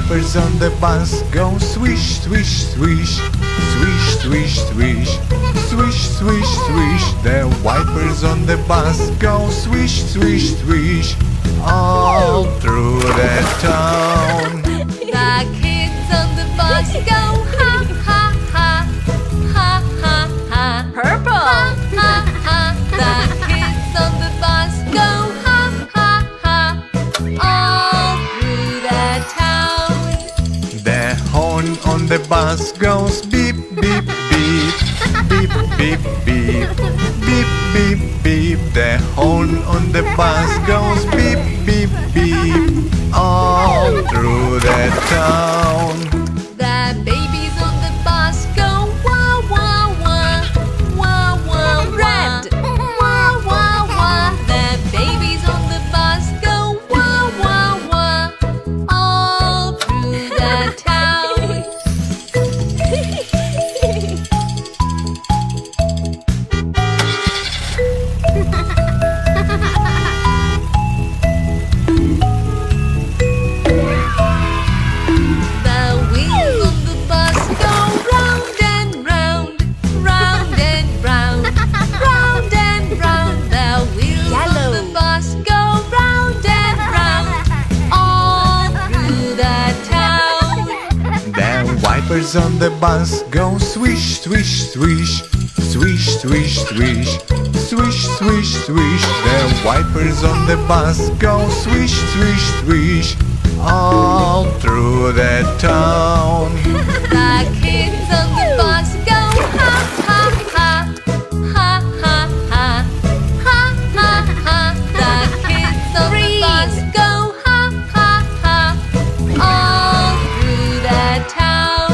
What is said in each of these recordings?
wipers on the bus go swish, swish, swish. Swish, swish, swish. Swish, swish, swish. The wipers on the bus go swish, swish, swish. All through the town. The kids on the bus go ha ha ha. Ha ha ha. Purple. Ha ha ha. The kids on the bus go ha ha ha. All through the town. The horn on the bus goes beep, beep, beep. Beep, beep, beep. Beep, beep, beep. The horn on the bus goes beep, beep, beep. All through the town. The babies on the bus go wah wah wah. Wah wah wah. Red. Wah wah wah. The babies on the bus go wah wah wah. All through the town. The wheels on the bus go round and round, round and round, round and round. The wheels on the bus go round and round, all through the town. The wipers on the bus go swish, swish, swish. Swish, swish, swish. Swish, swish, swish. The wipers on the bus go swish, swish, swish. All through the town. The kids on the bus go ha ha ha. Ha ha ha. Ha ha ha. The kids on the bus go ha ha ha. All through the town.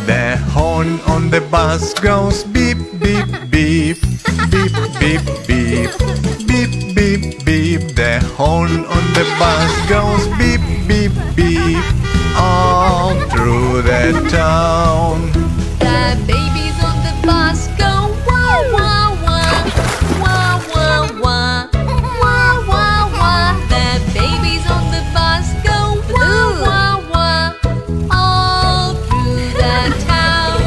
The horn on the bus goes beep, beep, beep. Beep, beep, beep. Beep, beep, beep. The horn on the bus goes beep, beep, beep. All through the town. The babies on the bus go wah wah wah. Wah wah wah. Wah wah wah. The babies on the bus go wah wah wah. All through the town.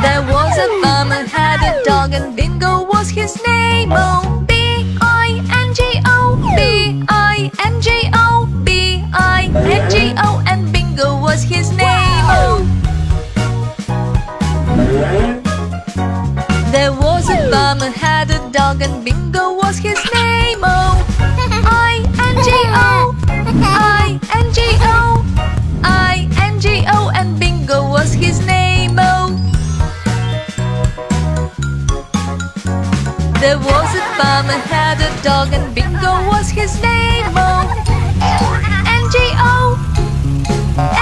There was a farmer had a dog and Bingo was his name. Oh, B-I-N-G-O, B-I-N-G-O, B-I-N-G-O, and Bingo was his name. Oh. There was a farmer had a dog and Bingo was his name. Oh, I-N-G-O, I-N-G-O, I-N-G-O, and Bingo was his name. Oh. There was a farmer had a dog and Bingo was his name. Oh, N-G-O,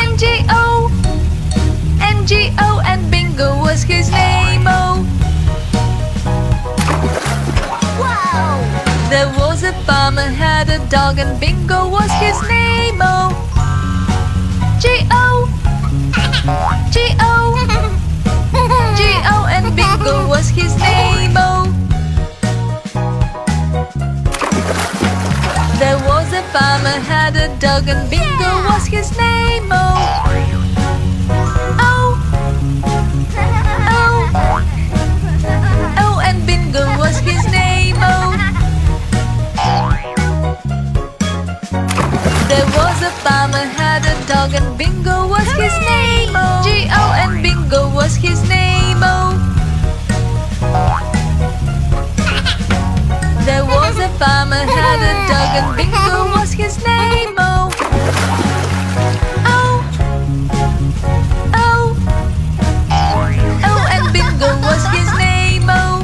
N-G-O, N-G-O, and Bingo was his name. Oh. Wow. There was a farmer had a dog and Bingo was his name. Oh, G-O, G-O, G-O, and Bingo was his name. Oh. There was a farmer had a dog and Bingo was his name. Oh, oh, oh, oh, and Bingo was his name. Oh. There was a farmer had a dog and Bingo was his name. Oh, G-O, and Bingo was his name. Oh. There was a farmer had a dog and Bingo was his name. Oh, oh, oh, oh, and Bingo was his name. Oh.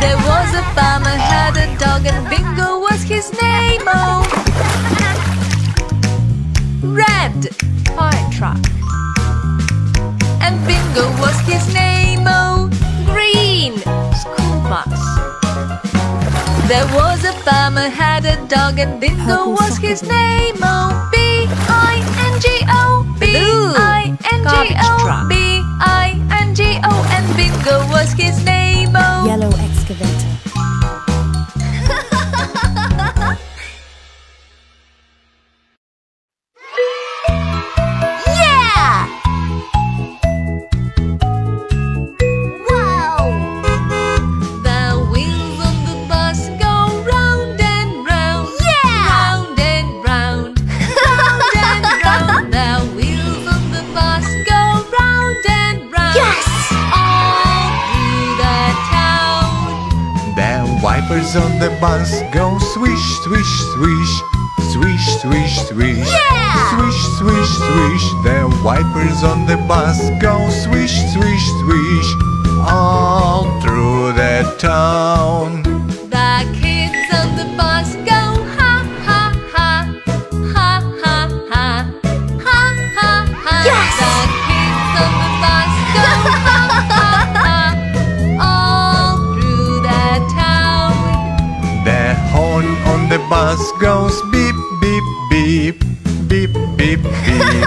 There was a farmer had a dog and Bingo was his name. Oh. Red fire truck, and Bingo was his name. Oh. Green school bus. There was a farmer had a dog and Bingo was his name. Oh, B-I-N-G-O, B-I-N-G-O, elevator. Yeah! Wow! The wheels on the bus go round and round. Yeah! Round and round. Round and round. The wheels on the bus go round and round. Yes! All through the town. The wipers on the bus go swish, swish, swish. Swish, swish, swish. Yeah! Swish, swish, swish. The wipers on the bus go swish, swish, swish. All through the town. The kids on the bus go ha ha ha. Ha ha ha. Ha ha ha. Yes! The kids on the bus go ha ha ha. All through the town. The horn on the bus goes beep, beep, beep. Beep, beep, beep.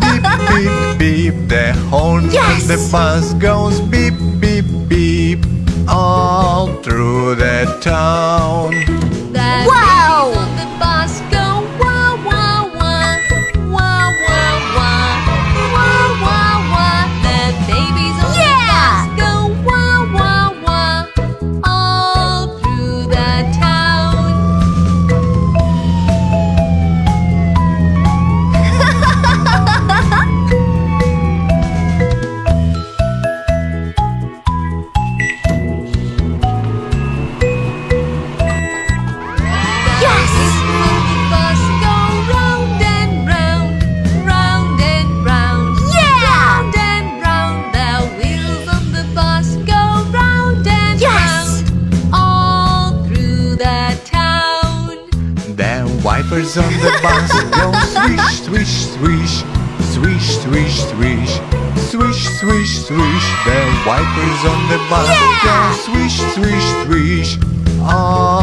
Beep, beep, beep. The horn Yes! on the bus goes beep, beep, beep. All through the town. The Wow! babies on the bus go wah wah wah. Wah wah wah. Wah wah wah. The babies on Yeah! the bus go wah wah wah. All through the town. Yes! The wheels on the bus go round and round. Round and round. Yeah! Round and round. The wheels on the bus go round and Yes! round. All through the town. The wipers on the bus go swish, swish, swish. Swish, swish, swish. Swish, swish, swish. The wipers on the bus Yeah! go swish, swish, swish. All